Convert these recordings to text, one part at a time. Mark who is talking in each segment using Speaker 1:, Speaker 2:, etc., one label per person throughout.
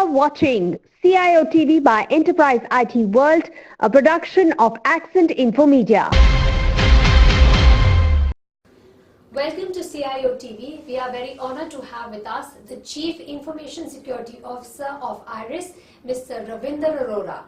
Speaker 1: watching CIOTV by Enterprise IT World, a production of Accent Infomedia.
Speaker 2: Welcome to CIOTV. We are very honored to have with us the Chief Information Security Officer of IRIS, Mr. Ravinder Arora.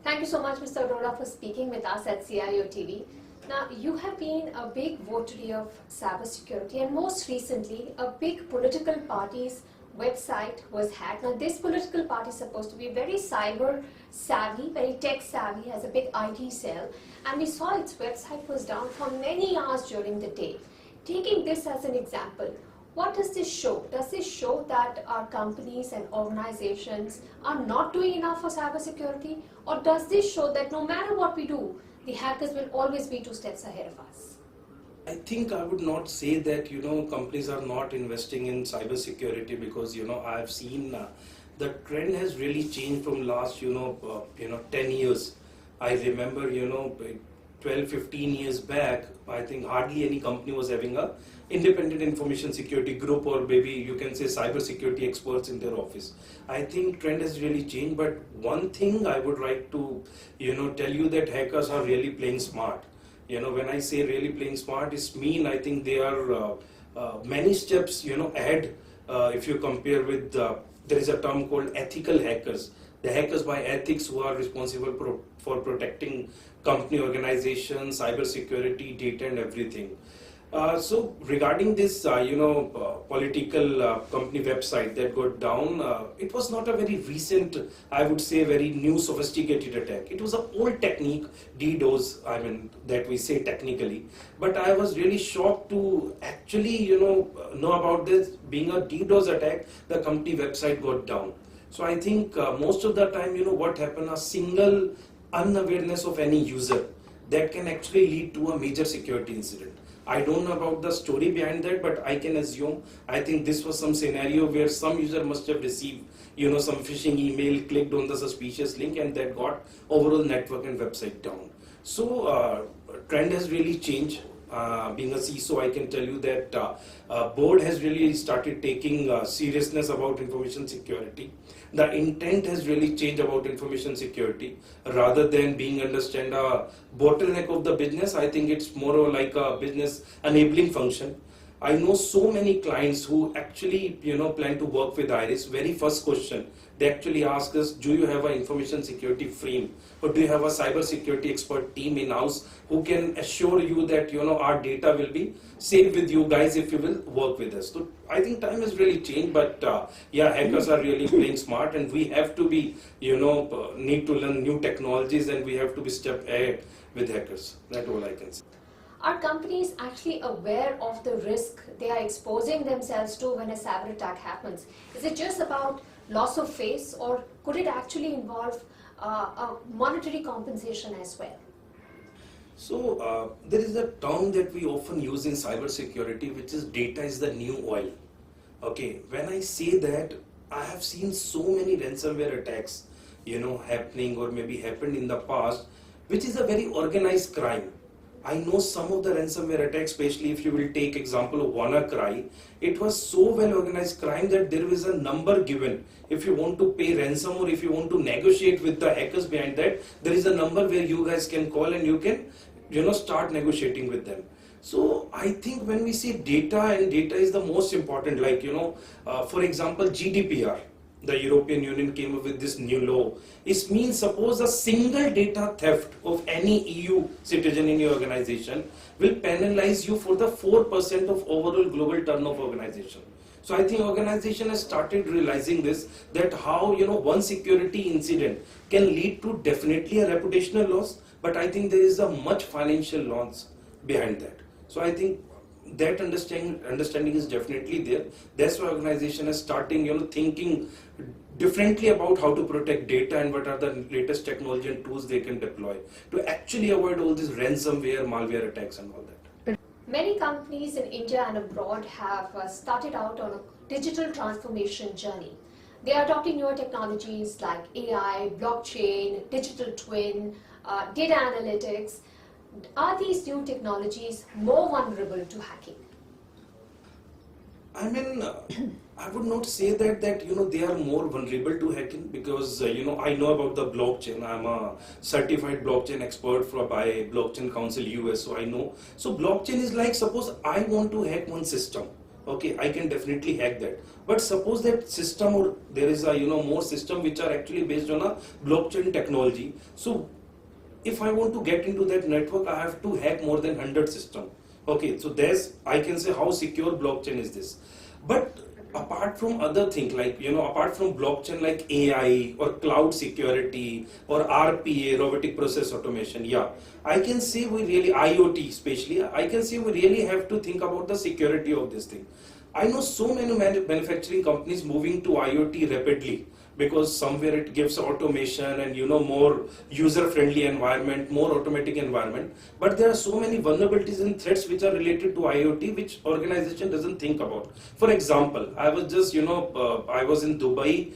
Speaker 2: Thank you so much, Mr. Arora, for speaking with us at CIOTV. Now, you have been a big votary of cybersecurity, and most recently, a big political party's website was hacked. Now, this political party is supposed to be very cyber savvy, very tech savvy, has a big IT cell, and we saw its website was down for many hours during the day. Taking this as an example, what does this show? Does this show that our companies and organizations are not doing enough for cybersecurity? Or does this show that no matter what we do, the hackers will always be 2 steps ahead of us?
Speaker 3: I think I would not say that, companies are not investing in cybersecurity because, I've seen the trend has really changed from last, 10 years. I remember, 12, 15 years back, I think hardly any company was having a independent information security group, or maybe you can say cybersecurity experts in their office. I think trend has really changed, but one thing I would like to, tell you that hackers are really playing smart. When I say really playing smart, I think they are many steps, ahead. If you compare with, there is a term called ethical hackers. The hackers by ethics who are responsible for protecting company, organization, cybersecurity, data and everything. So regarding this, political company website that got down, it was not a very recent, I would say, very new sophisticated attack. It was an old technique, DDoS, that we say technically. But I was really shocked to actually, know about this being a DDoS attack. The company website got down. So I think most of the time, what happened, a single unawareness of any user that can actually lead to a major security incident. I don't know about the story behind that, but I can assume, I think this was some scenario where some user must have received, some phishing email, clicked on the suspicious link, and that got overall network and website down. So trend has really changed. Being a CISO, I can tell you that board has really started taking seriousness about information security. The intent has really changed about information security. Rather than being understand a bottleneck of the business, I think it's more like a business enabling function. I know so many clients who actually, plan to work with IRIS. Very first question, they actually ask us, do you have an information security frame? Or do you have a cyber security expert team in-house who can assure you that, our data will be safe with you guys if you will work with us? So I think time has really changed, but hackers are really playing smart, and we have to be, need to learn new technologies, and we have to be step ahead with hackers. That's all I can say.
Speaker 2: Are companies actually aware of the risk they are exposing themselves to when a cyber attack happens? Is it just about loss of face, or could it actually involve a monetary compensation as well?
Speaker 3: So there is a term that we often use in cybersecurity, which is data is the new oil. Okay, when I say that, I have seen so many ransomware attacks, happening or maybe happened in the past, which is a very organized crime. I know some of the ransomware attacks, especially if you will take example of WannaCry, it was so well organized crime that there was a number given. If you want to pay ransom or if you want to negotiate with the hackers behind that, there is a number where you guys can call and you can, start negotiating with them. So I think when we say data, and data is the most important, like, for example, GDPR. The European Union came up with this new law. It means suppose a single data theft of any EU citizen in your organization will penalize you for the 4% of overall global turnover organization. So I think organization has started realizing this, that how, one security incident can lead to definitely a reputational loss, but I think there is a much financial loss behind that. So I think that understanding is definitely there. That's why organization is starting, thinking differently about how to protect data and what are the latest technology and tools they can deploy to actually avoid all these ransomware, malware attacks and all that.
Speaker 2: Many companies in India and abroad have started out on a digital transformation journey. They are adopting newer technologies like AI, blockchain, digital twin, data analytics. Are these new technologies more vulnerable to hacking?
Speaker 3: I would not say that they are more vulnerable to hacking, because I know about the blockchain. I'm a certified blockchain expert by Blockchain Council US, so I know. So blockchain is like, suppose I want to hack one system. Okay, I can definitely hack that. But suppose that system, or there is a more system which are actually based on a blockchain technology. So if I want to get into that network, I have to hack more than 100 system. Okay, so I can say how secure blockchain is this. But apart from other things, like apart from blockchain, like AI or cloud security or RPA, robotic process automation, yeah, I can say we really, IoT especially, I can say we really have to think about the security of this thing. I know so many manufacturing companies moving to IoT rapidly, because somewhere it gives automation and more user friendly environment, more automatic environment. But there are so many vulnerabilities and threats which are related to IoT which organization doesn't think about. For example, I was just I was in Dubai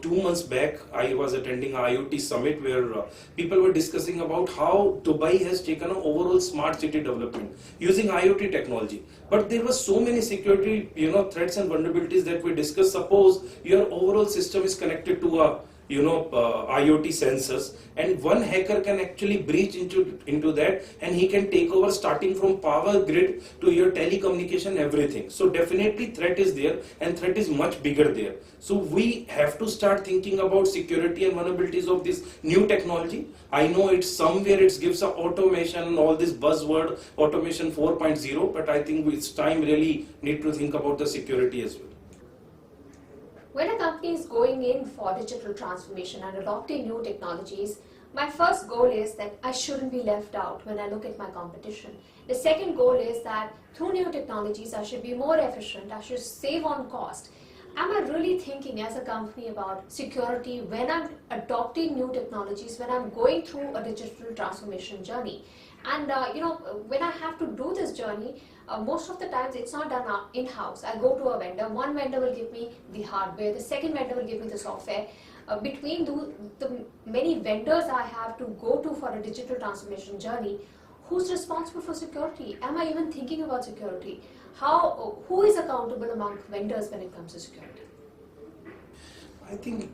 Speaker 3: 2 months back. I was attending a IoT summit where people were discussing about how Dubai has taken an overall smart city development using IoT technology. But there were so many security threats and vulnerabilities that we discussed. Suppose your overall system is connected to a IoT sensors, and one hacker can actually breach into that, and he can take over starting from power grid to your telecommunication, everything. So definitely threat is there, and threat is much bigger there. So we have to start thinking about security and vulnerabilities of this new technology. I know it's somewhere it gives a automation, all this buzzword automation 4.0, but I think it's time really need to think about the security as well.
Speaker 2: When a company is going in for digital transformation and adopting new technologies, my first goal is that I shouldn't be left out when I look at my competition. The second goal is that through new technologies, I should be more efficient, I should save on cost. Am I really thinking as a company about security when I'm adopting new technologies, when I'm going through a digital transformation journey? And when I have to do this journey, most of the times it's not done in-house. I go to a vendor, one vendor will give me the hardware, the second vendor will give me the software. Between the many vendors I have to go to for a digital transformation journey, who's responsible for security? Am I even thinking about security? Who is accountable among vendors when it comes to security?
Speaker 3: I think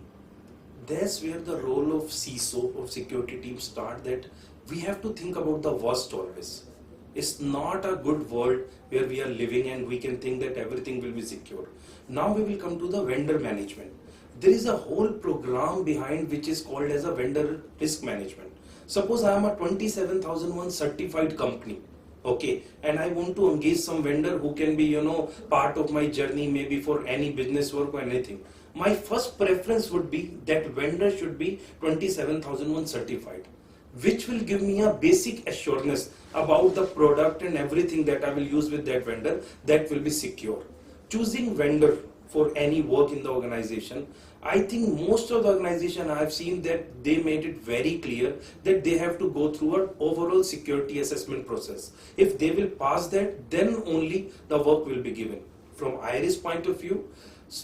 Speaker 3: that's where the role of CISO, of security team, start, that we have to think about the worst always. It's not a good world where we are living and we can think that everything will be secure. Now we will come to the vendor management. There is a whole program behind which is called as a vendor risk management. Suppose I am a 27001 certified company, okay, and I want to engage some vendor who can be part of my journey, maybe for any business work or anything. My first preference would be that vendor should be 27001 certified, which will give me a basic assurance about the product and everything that I will use with that vendor, that will be secure. Choosing vendor for any work in the organization, I think most of the organization I have seen that they made it very clear that they have to go through an overall security assessment process. If they will pass that, then only the work will be given. From IRIS point of view,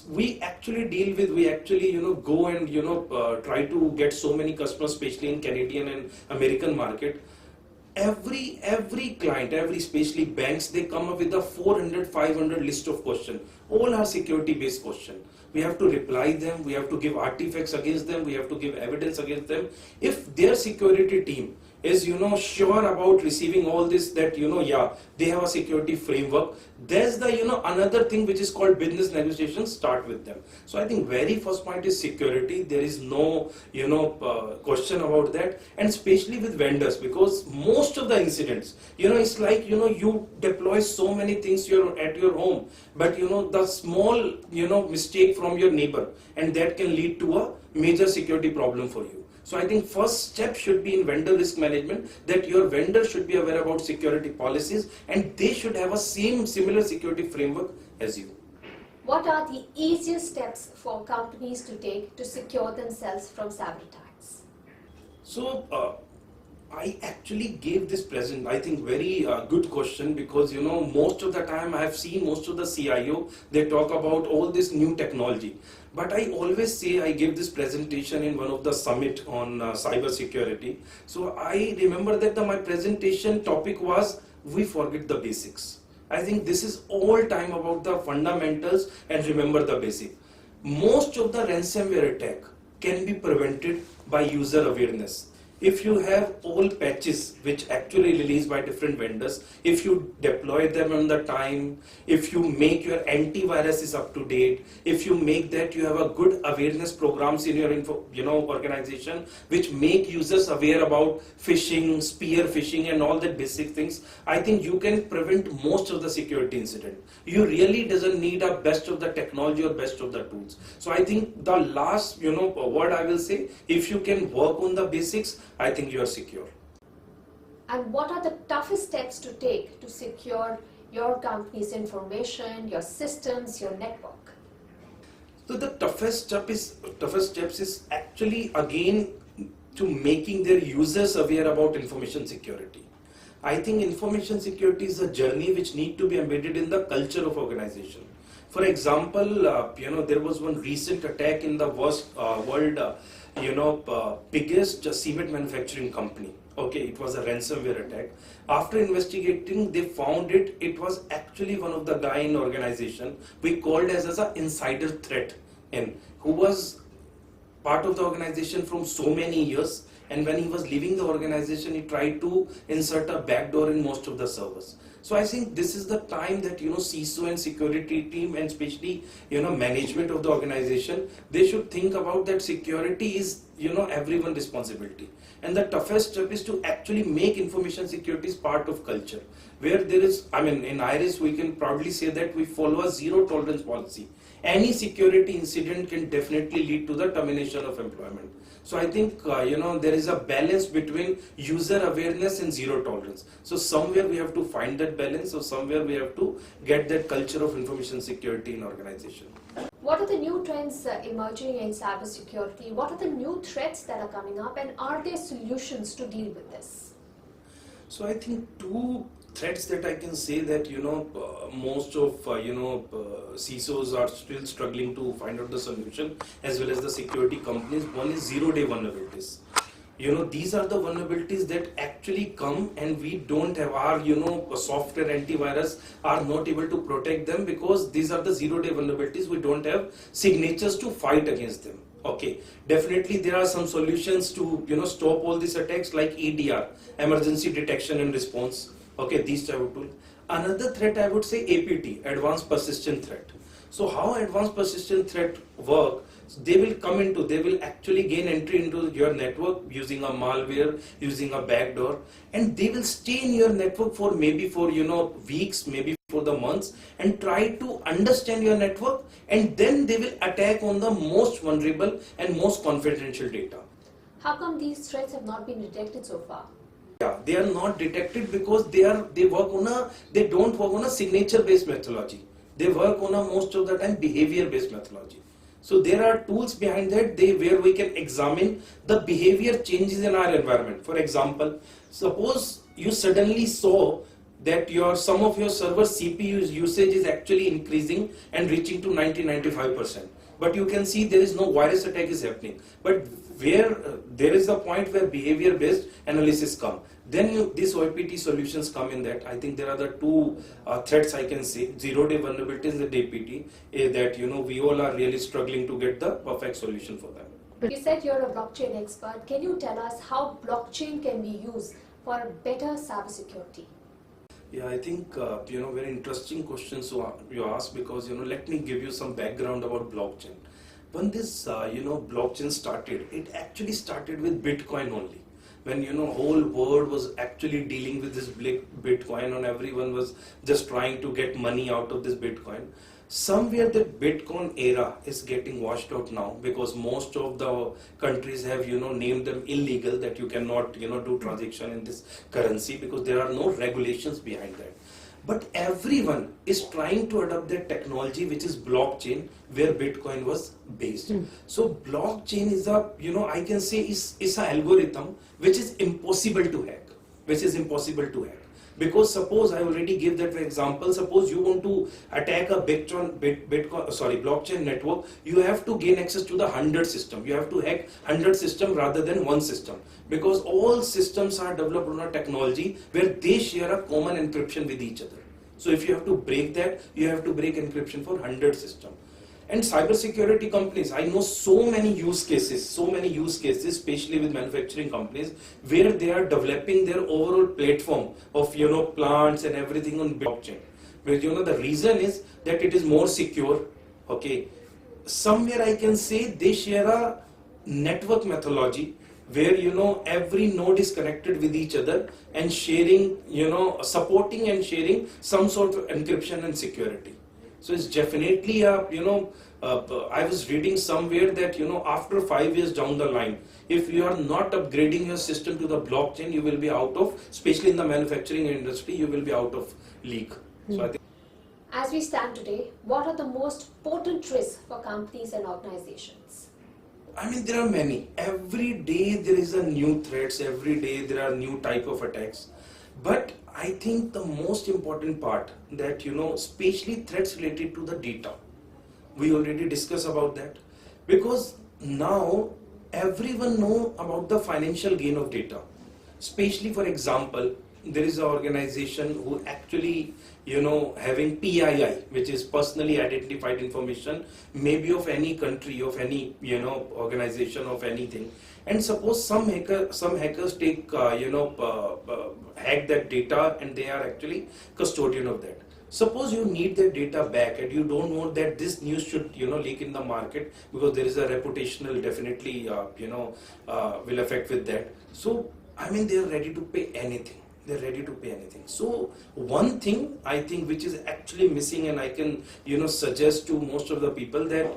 Speaker 3: we actually go and try to get so many customers, especially in Canadian and American market. Every client, especially banks, they come up with a 400 500 list of questions. All are security based questions. We have to reply them, we have to give artifacts against them, we have to give evidence against them. If their security team is sure about receiving all this, that they have a security framework, there's the another thing which is called business negotiations start with them. So I think very first point is security. There is no question about that, and especially with vendors, because most of the incidents it's like you deploy so many things at your home, but the small mistake from your neighbor, and that can lead to a major security problem for you. So I think first step should be in vendor risk management, that your vendor should be aware about security policies and they should have a similar security framework as you.
Speaker 2: What are the easiest steps for companies to take to secure themselves from cyber attacks?
Speaker 3: So I actually gave this present, I think very good question, because most of the time I have seen most of the CIO, they talk about all this new technology. But I always say, I gave this presentation in one of the summit on cyber security. So I remember that my presentation topic was, we forget the basics. I think this is all time about the fundamentals and remember the basic. Most of the ransomware attack can be prevented by user awareness. If you have all patches which actually released by different vendors, if you deploy them on the time, if you make your antivirus is up to date, if you make that you have a good awareness programs in your organization which make users aware about phishing, spear phishing and all that basic things, I think you can prevent most of the security incident. You really doesn't need a best of the technology or best of the tools. So I think the last word I will say, if you can work on the basics, I think you are secure.
Speaker 2: And what are the toughest steps to take to secure your company's information, your systems, your network?
Speaker 3: So the toughest steps is actually again to making their users aware about information security. I think information security is a journey which need to be embedded in the culture of organization. For example, there was one recent attack in the world, biggest cement manufacturing company. Okay, it was a ransomware attack. After investigating, they found it was actually one of the guy in the organization we called as an insider threat, and who was part of the organization from so many years, and when he was leaving the organization, he tried to insert a backdoor in most of the servers. So I think this is the time that CISO and security team and especially management of the organization, they should think about that security is everyone's responsibility. And the toughest step is to actually make information security as part of culture, where there is, in IRIS we can proudly say that we follow a zero tolerance policy. Any security incident can definitely lead to the termination of employment. So I think there is a balance between user awareness and zero tolerance. So somewhere we have to find that balance, or somewhere we have to get that culture of information security in organization.
Speaker 2: What are the new trends emerging in cybersecurity? What are the new threats that are coming up, and are there solutions to deal with this?
Speaker 3: So I think two threats that I can say that most of CISOs are still struggling to find out the solution, as well as the security companies. One is zero-day vulnerabilities. These are the vulnerabilities that actually come and we don't have our software antivirus are not able to protect them, because these are the zero-day vulnerabilities. We don't have signatures to fight against them. Okay, definitely there are some solutions to stop all these attacks, like EDR, emergency detection and response. Okay, these type of tools. Another threat I would say APT, advanced persistent threat. So how advanced persistent threat work? So they will actually gain entry into your network using a malware, using a backdoor, and they will stay in your network for weeks, maybe for the months, and try to understand your network, and then they will attack on the most vulnerable and most confidential data.
Speaker 2: How come these threats have not been detected so far?
Speaker 3: Yeah, they are not detected because they don't work on a signature based methodology. They work on a most of the time behavior based methodology. So there are tools behind that where we can examine the behavior changes in our environment. For example, suppose you suddenly saw that some of your server CPU usage is actually increasing and reaching to 90-95%. But you can see there is no virus attack is happening. But where there is a point where behavior based analysis come, then these OPT solutions come in that. I think there are the two threats I can say, zero-day vulnerabilities and APT, that we all are really struggling to get the perfect solution for them.
Speaker 2: You said you're a blockchain expert. Can you tell us how blockchain can be used for a better cybersecurity?
Speaker 3: Yeah, I think very interesting questions you asked, because let me give you some background about blockchain. When this blockchain started, it actually started with Bitcoin only. When whole world was actually dealing with this Bitcoin, and everyone was just trying to get money out of this Bitcoin. Somewhere the Bitcoin era is getting washed out now, because most of the countries have named them illegal, that you cannot do transaction in this currency, because there are no regulations behind that. But everyone is trying to adopt that technology, which is blockchain, where Bitcoin was based. So blockchain is I can say is an algorithm which is impossible to hack. Because suppose I already gave that example, suppose you want to attack a blockchain network, you have to gain access to the 100 system. You have to hack 100 system rather than one system, because all systems are developed on a technology where they share a common encryption with each other. So if you have to break that, you have to break encryption for 100 systems. And cybersecurity companies, I know so many use cases, especially with manufacturing companies, where they are developing their overall platform of plants and everything on blockchain. But the reason is that it is more secure. Okay, somewhere I can say they share a network methodology where every node is connected with each other and sharing, supporting and sharing some sort of encryption and security. So it's definitely a I was reading somewhere that after 5 years down the line, if you are not upgrading your system to the blockchain, you will be out of, especially in the manufacturing industry, you will be out of league. So I think.
Speaker 2: As we stand today, what are the most potent risks for companies and organizations?
Speaker 3: I mean, there are many. Every day there is a new threats. Every day there are new type of attacks. But I think the most important part that, especially threats related to the data. We already discussed about that. Because now everyone know about the financial gain of data. Especially, for example, there is an organization who actually, having PII, which is personally identified information, maybe of any country, of any, organization, of anything. And suppose some hackers take, hack that data and they are actually custodian of that. Suppose you need that data back and you don't want that this news should, leak in the market because there is a reputational definitely, will affect with that. So, I mean, they are ready to pay anything. They're ready to pay anything. So one thing I think which is actually missing, and I can suggest to most of the people that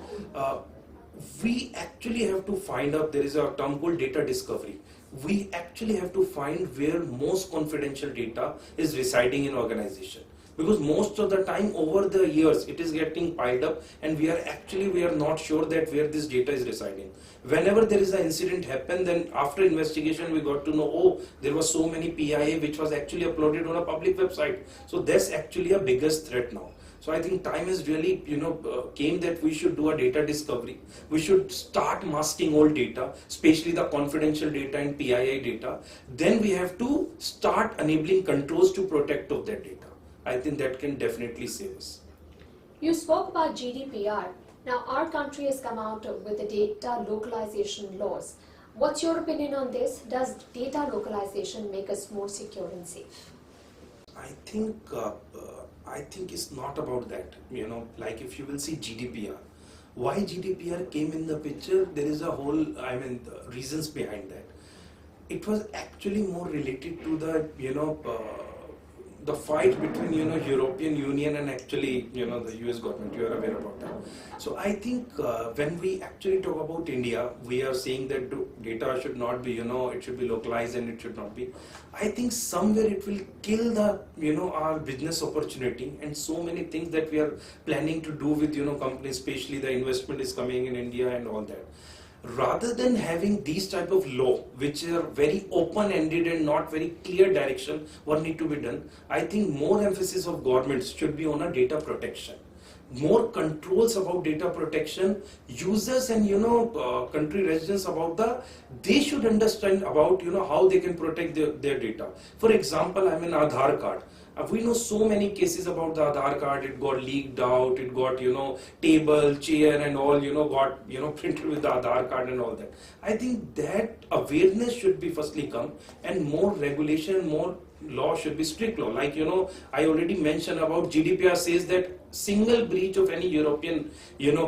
Speaker 3: we actually have to find out. There is a term called data discovery. We actually have to find where most confidential data is residing in organization. Because most of the time over the years it is getting piled up and we are not sure that where this data is residing. Whenever there is an incident happen, then after investigation we got to know, oh, there was so many PIA which was actually uploaded on a public website. So that's actually a biggest threat now. So I think time is really came that we should do a data discovery. We should start masking all data, especially the confidential data and PII data. Then we have to start enabling controls to protect of that data. I think that can definitely save us.
Speaker 2: You spoke about GDPR. Now our country has come out with the data localization laws. What's your opinion on this? Does data localization make us more secure and safe?
Speaker 3: I think it's not about that. Like if you will see GDPR, why GDPR came in the picture, there is a whole, reasons behind that. It was actually more related to the fight between European Union and actually the US government. You are aware about that. So I think when we actually talk about India, we are saying that data should not be it should be localized and it should not be. I think somewhere it will kill the our business opportunity and so many things that we are planning to do with companies, especially the investment is coming in India and all that. Rather than having these type of law which are very open-ended and not very clear direction what need to be done, I think more emphasis of governments should be on a data protection, more controls about data protection, users and country residents about they should understand about how they can protect their data. For example, Aadhaar card. We know so many cases about the Aadhaar card. It got leaked out. It got table, chair, and all got printed with the Aadhaar card and all that. I think that awareness should be firstly come, and more regulation, more law should be strict law. Like I already mentioned about GDPR says that single breach of any European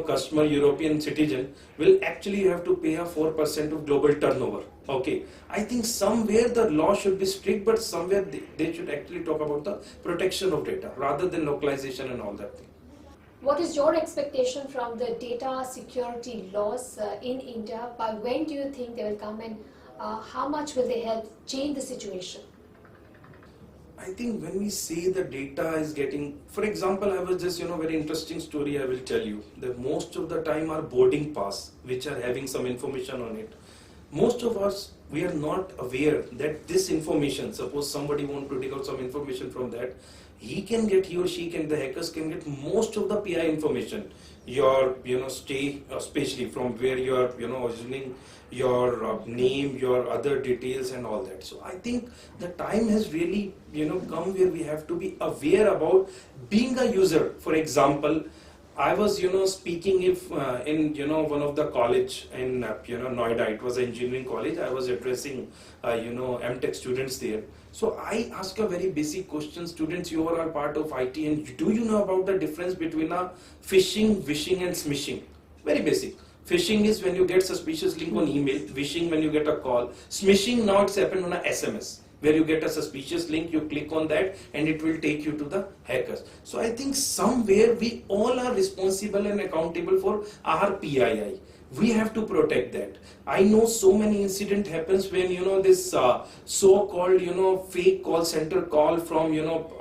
Speaker 3: customer, European citizen will actually have to pay a 4% of global turnover. Okay, I think somewhere the law should be strict, but somewhere they should actually talk about the protection of data rather than localization and all that thing.
Speaker 2: What is your expectation from the data security laws in India? By when do you think they will come, and how much will they help change the situation?
Speaker 3: I think when we say the data is getting, for example, I was just, very interesting story I will tell you, that most of the time our boarding pass, which are having some information on it, most of us, we are not aware that this information, suppose somebody want to take out some information from that, he or she can, the hackers can get most of the PI information, your stay, especially from where you are originating, your name, your other details and all that. So I think the time has really come where we have to be aware about being a user. For example, I was speaking if in one of the college in Noida, it was an engineering college. I was addressing MTech students there. So I asked a very basic question: students, you are all part of IT, and do you know about the difference between a phishing, wishing and smishing? Very basic. Phishing is when you get suspicious link on email. Wishing when you get a call. Smishing, now it's happened on a SMS, where you get a suspicious link, you click on that and it will take you to the hackers. So I think somewhere we all are responsible and accountable for our PII. We have to protect that. I know so many incident happens when this so-called fake call center call from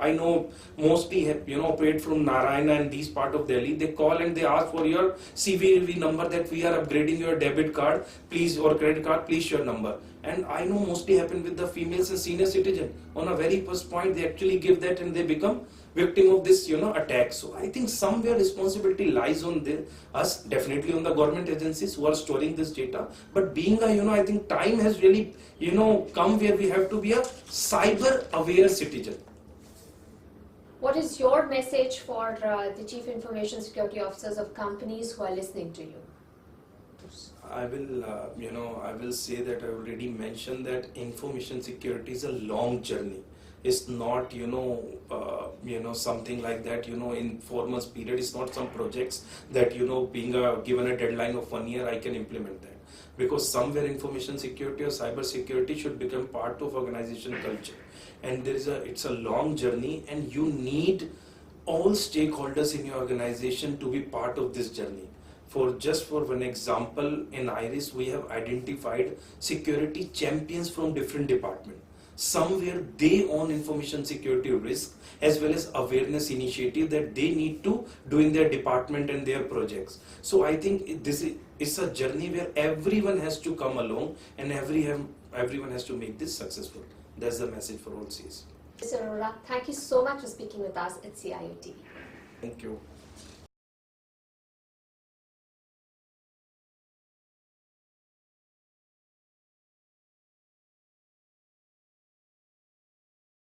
Speaker 3: I know mostly operate from Narayana and these part of Delhi. They call and they ask for your CVV number, that we are upgrading your debit card, please, or credit card, please your number. And I know mostly happen with the females and senior citizen. On a very first point, they actually give that and they become victim of this attack. So I think somewhere responsibility lies on us, definitely on the government agencies who are storing this data. But being I think time has really come where we have to be a cyber aware citizen.
Speaker 2: What is your message for the Chief Information Security Officers of companies who are listening to you?
Speaker 3: I will, I will say that I already mentioned that information security is a long journey. It's not, something like that, in 4 months period. It's not some projects that, being given a deadline of 1 year, I can implement that. Because somewhere information security or cyber security should become part of organization culture. And it's a long journey, and you need all stakeholders in your organization to be part of this journey. Just for one example, in IRIS, we have identified security champions from different departments. Somewhere they own information security risk as well as awareness initiative that they need to do in their department and their projects. So I think it's a journey where everyone has to come along and everyone has to make this successful. That's the message for all CISOs.
Speaker 2: Mr. Arora, thank you so much for speaking with us at CIOTV.
Speaker 3: Thank you.